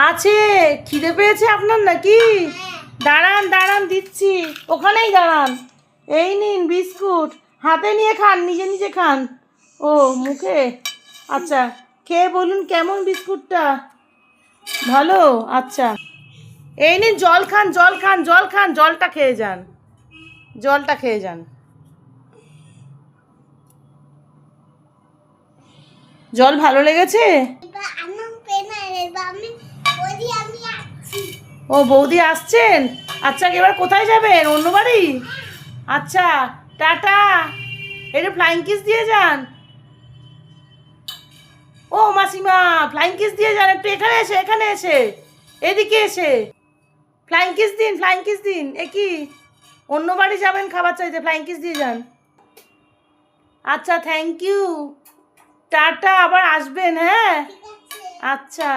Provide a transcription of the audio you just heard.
আছে, খিদে পেয়েছে আপনার নাকি? দাঁড়ান দাঁড়ান দিচ্ছি, ওখানেই দাঁড়ান। এই নিন বিস্কুট, হাতে নিয়ে খান, নিজে নিজে খান। ও মুখে, আচ্ছা খেয়ে বলুন কেমন বিস্কুটটা? ভালো, আচ্ছা। এই নিন জল খান, জল খান, জল খান, জলটা খেয়ে যান, জলটা খেয়ে যান। জল ভালো লেগেছে? ও বৌদি আসছেন, আচ্ছা এবার কোথায় যাবেন? অন্য বাড়ি? আচ্ছা টাটা, একটু ফ্লাইং কিস দিয়ে যান। ও মাসিমা, ফ্লাইং কিস দিয়ে যান, একটু এখানে এসে, এখানে এসে, এদিকে এসে ফ্লাইং কিস দিন, ফ্লাইং কিস দিন। এ কি, অন্য বাড়ি যাবেন খাবার চাইতে, ফ্লাইং কিস দিয়ে যান। আচ্ছা থ্যাংক ইউ, টাটা, আবার আসবেন, হ্যাঁ আচ্ছা।